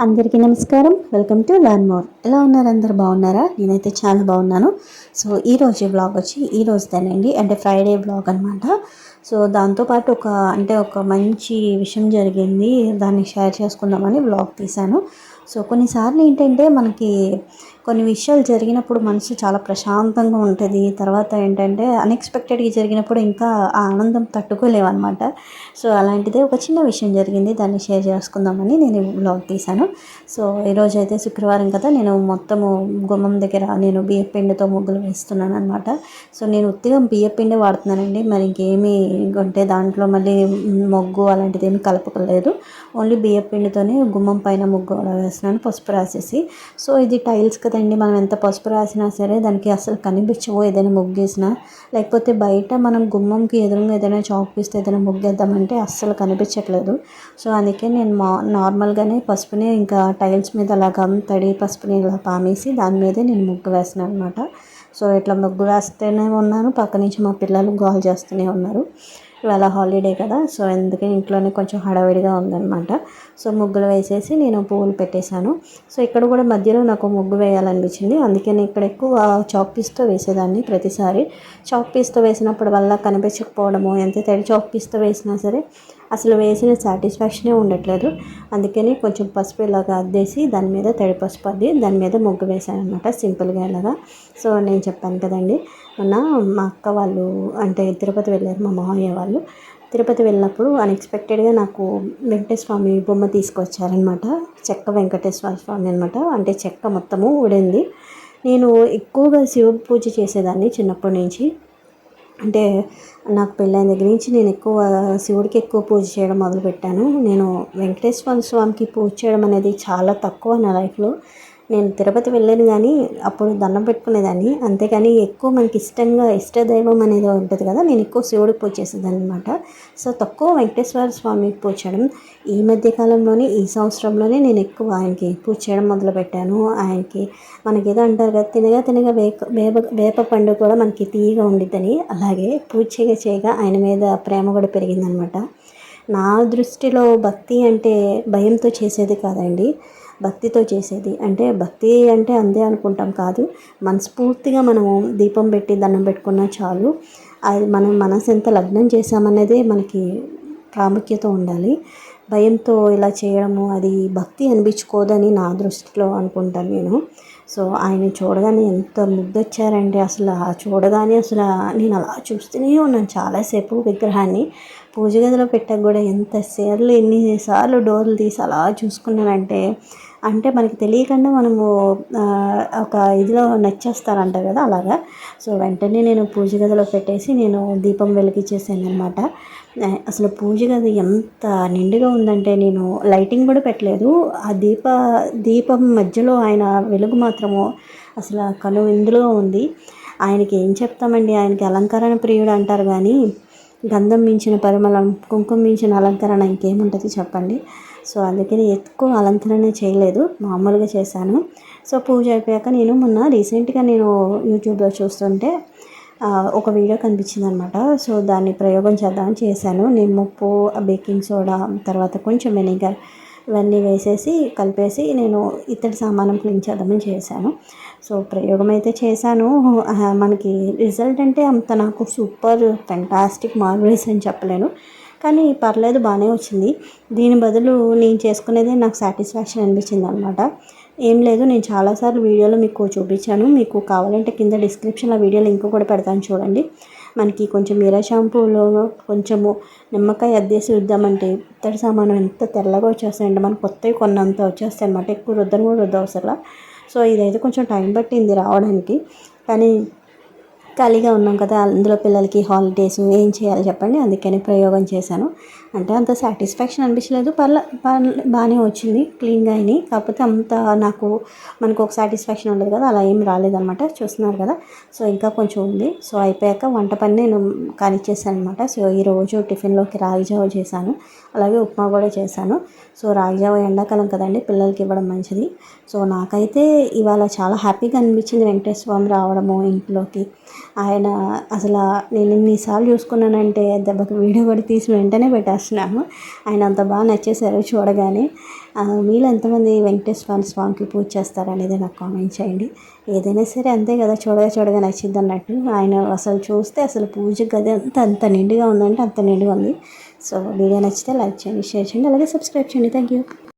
అందరికీ నమస్కారం. Welcome to learn more. ఎలా ఉన్నారు? అందరు బాగున్నారా? నేనైతే చాలా బాగున్నాను. సో ఈరోజు వ్లాగ్ వచ్చి ఈరోజుదేనండి, అంటే ఫ్రైడే వ్లాగ్ అనమాట. సో దాంతోపాటు ఒక మంచి విషయం జరిగింది, దాన్ని షేర్ చేసుకుందామని వ్లాగ్ తీశాను. సో కొన్నిసార్లు ఏంటంటే మనకి కొన్ని విషయాలు జరిగినప్పుడు మనసు చాలా ప్రశాంతంగా ఉంటుంది. తర్వాత ఏంటంటే అన్ఎక్స్పెక్టెడ్గా జరిగినప్పుడు ఇంకా ఆ ఆనందం తట్టుకోలేమన్నమాట. సో అలాంటిదే ఒక చిన్న విషయం జరిగింది, దాన్ని షేర్ చేసుకుందామని నేను వ్లాగ్ తీశాను. సో ఈరోజు అయితే శుక్రవారం కదా, నేను మొత్తము గుమ్మం దగ్గర నేను బియ్యపిండితో ముగ్గులు వేస్తున్నాను అనమాట. సో నేను ఉత్తిగా బియ్యపిండి వాడుతున్నానండి, మరి ఇంకేమీ అంటే దాంట్లో మళ్ళీ మొగ్గు అలాంటిది ఏమీ కలపలేదు. ఓన్లీ బియ్యపిండితోనే గుమ్మం పైన ముగ్గు వేస్తున్నాను పసుపు రాసేసి. సో ఇది టైల్స్ కదండి, మనం ఎంత పసుపు రాసినా సరే దానికి అసలు కనిపించవు. ఏదైనా ముగ్గేసినా, లేకపోతే బయట మనం గుమ్మంకి ఎదురుగా ఏదైనా చాక్ పీస్తే ఏదైనా ముగ్గేద్దామంటే అస్సలు కనిపించట్లేదు. సో అందుకే నేను నార్మల్గానే పసుపుని ఇంకా టైల్స్ మీద అలాగా తడి పసుపుని ఇలా పామేసి దాని మీదే నేను ముగ్గు వేస్తున్నాను అనమాట. సో ఇట్లా ముగ్గు వేస్తూనే ఉన్నాను, పక్క నుంచి మా పిల్లలు గోల్ చేస్తూనే ఉన్నారు. ఇవాళ హాలిడే కదా, సో అందుకని ఇంట్లోనే కొంచెం హడావిడిగా ఉందన్నమాట. సో ముగ్గులు వేసేసి నేను పువ్వులు పెట్టేశాను. సో ఇక్కడ కూడా మధ్యలో నాకు ముగ్గు వేయాలనిపించింది, అందుకని ఇక్కడ ఎక్కువ చాక్ పీస్తో వేసేదాన్ని. ప్రతిసారి చాక్ పీస్తో వేసినప్పుడు వల్ల కనిపించకపోవడము, ఎంత తడి చాక్ పీస్తో వేసినా సరే అసలు వేసిన సాటిస్ఫాక్షనే ఉండట్లేదు. అందుకని కొంచెం పసుపు ఇలాగా అద్దేసి దాని మీద తడి పసుపు అద్ది దాని మీద ముగ్గు వేసాను అనమాట, సింపుల్గా ఇలాగా. సో నేను చెప్పాను కదండి, మొన్న మా అక్క వాళ్ళు అంటే తిరుపతి వెళ్ళారు, మా మామయ్య వాళ్ళు. తిరుపతి వెళ్ళినప్పుడు అన్ఎక్స్పెక్టెడ్గా నాకు వెంకటేశ్వర స్వామి బొమ్మ తీసుకొచ్చారనమాట. చెక్క వెంకటేశ్వర స్వామి అనమాట, అంటే చెక్క మొత్తము ఊడింది. నేను ఎక్కువగా శివ పూజ చేసేదాన్ని చిన్నప్పటి నుంచి. అంటే నాకు పెళ్ళైన దగ్గర నుంచి నేను ఎక్కువ శివుడికి ఎక్కువ పూజ చేయడం మొదలుపెట్టాను. నేను వెంకటేశ్వర స్వామికి పూజ చేయడం అనేది చాలా తక్కువ నా లైఫ్లో. నేను తిరుపతి వెళ్ళాను కానీ అప్పుడు దండం పెట్టుకునేదాన్ని, అంతేకాని ఎక్కువ మనకి ఇష్టదైవం అనేది ఉంటుంది కదా, నేను ఎక్కువ శివుడికి పూజ చేసేదాన్ని అనమాట. సో తక్కువ వెంకటేశ్వర స్వామికి పూజ చేయడం. ఈ మధ్యకాలంలోనే ఈ సంవత్సరంలోనే నేను ఎక్కువ ఆయనకి పూజ చేయడం మొదలుపెట్టాను. ఆయనకి మనకి ఏదో అంటారు కదా, తినగా వేప పండు కూడా మనకి తీయగా ఉండిద్దని, అలాగే పూజ చేయగా ఆయన మీద ప్రేమ కూడా పెరిగిందనమాట. నా దృష్టిలో భక్తి అంటే భయంతో చేసేది కాదండి, భక్తితో చేసేది. అంటే భక్తి అంటే అందే అనుకుంటాం కాదు, మనస్ఫూర్తిగా మనము దీపం పెట్టి దండం పెట్టుకున్నా చాలు. అది మనం మనసు ఎంత లగ్నం చేసామనేదే మనకి ప్రాముఖ్యత ఉండాలి. భయంతో ఇలా చేయడము అది భక్తి అనిపించుకోదని నా దృష్టిలో అనుకుంటాను నేను. సో ఆయన చూడగానే ఎంత ముద్దొచ్చారంటే అసలు చూడగానే అసలు నేను అలా చూస్తూనే ఉన్నాను చాలాసేపు విగ్రహాన్ని. పూజ గదిలో పెట్టాక కూడా ఎన్నిసార్లు డోర్లు తీసి అలా చూసుకున్నానంటే, అంటే మనకి తెలియకుండా మనము ఒక ఇదిలో నచ్చేస్తారంట కదా, అలాగా. సో వెంటనే నేను పూజ గదిలో పెట్టేసి నేను దీపం వెలిగించేసాను అనమాట. అసలు పూజ గది ఎంత నిండుగా ఉందంటే నేను లైటింగ్ కూడా పెట్టలేదు. ఆ దీపం మధ్యలో ఆయన వెలుగు మాత్రము అసలు ఇందులో ఉంది. ఆయనకి ఏం చెప్తామండి, ఆయనకి అలంకరణ ప్రియుడు అంటారు కానీ గంధం మించిన పరిమళం, కుంకుమ మించిన అలంకరణ ఇంకేముంటుంది చెప్పండి. సో అందుకని ఎక్కువ అలంకరణ చేయలేదు, మామూలుగా చేశాను. సో పూజ అయిపోయాక నేను రీసెంట్గా నేను యూట్యూబ్లో చూస్తుంటే ఒక వీడియో కనిపించింది అనమాట. సో దాన్ని ప్రయోగం చేద్దామని చేశాను. నేను ఉప్పు, బేకింగ్ సోడా, తర్వాత కొంచెం వెనిగర్ ఇవన్నీ వేసేసి కలిపేసి నేను ఇత్తడి సామానం క్లీన్ చేద్దామని చేశాను. సో ప్రయోగం అయితే చేశాను. మనకి రిజల్ట్ అంటే అంత నాకు సూపర్ ఫెంటాస్టిక్ మార్వెలస్ అని చెప్పలేను, కానీ పర్లేదు, బాగానే వచ్చింది. దీని బదులు నేను చేసుకునేదే నాకు సాటిస్ఫాక్షన్ అనిపించింది అనమాట. ఏం లేదు, నేను చాలాసార్లు వీడియోలో మీకు చూపించాను, మీకు కావాలంటే కింద డిస్క్రిప్షన్లో వీడియో లింక్ కూడా పెడతాను చూడండి. మనకి కొంచెం మీరా షాంపూలో కొంచెము నిమ్మకాయ అద్దేసి రుద్దామంటే ఇత్తడి సామాను ఎంత తెల్లగా వచ్చేస్తాయంటే మనకు కొత్తవి కొన్నంత వచ్చేస్తాయి అనమాట. ఎక్కువ రుద్దను కూడా రుద్దవసరం. సో ఇదైతే కొంచెం టైం పట్టింది రావడానికి, కానీ ఖాళీగా ఉన్నాం కదా, అందులో పిల్లలకి హాలిడేస్ ఏం చేయాలి చెప్పండి, అందుకని ప్రయోగం చేశాను. అంటే అంత సాటిస్ఫాక్షన్ అనిపించలేదు, బాగానే వచ్చింది, క్లీన్గా అయినాయి. కాకపోతే అంత మనకు ఒక సాటిస్ఫాక్షన్ ఉండదు కదా, అలా ఏం రాలేదన్నమాట. చూస్తున్నారు కదా. సో ఇంకా కొంచెం ఉంది. సో అయిపోయాక వంట పని నేను కానిచ్చేసాను అనమాట. సో ఈరోజు టిఫిన్లోకి రాగి జావ చేశాను, అలాగే ఉప్మా కూడా చేశాను. సో రాగి జావ ఎండాకాలం కదండి, పిల్లలకి ఇవ్వడం మంచిది. సో నాకైతే ఇవాళ చాలా హ్యాపీగా అనిపించింది వెంకటేశ్వర స్వామి రావడము ఇంట్లోకి. ఆయన అసలు నేను ఇన్నిసార్లు చూసుకున్నానంటే దెబ్బకి వీడియో కూడా తీసి వెంటనే పెట్టేస్తున్నాను. ఆయన అంత బాగా నచ్చేసారు చూడగానే. మీలో ఎంతమంది వెంకటేశ్వర స్వామికి పూజ చేస్తారనేది నాకు కామెంట్ చేయండి. ఏదైనా సరే అంతే కదా, చూడగా నచ్చింది అన్నట్టు. ఆయన అసలు చూస్తే అసలు పూజ గది అంత నిండుగా ఉందంటే అంత నిండుగా ఉంది. సో వీడియో నచ్చితే లైక్ చేయండి, షేర్ చేయండి, అలాగే సబ్స్క్రైబ్ చేయండి. Thank you.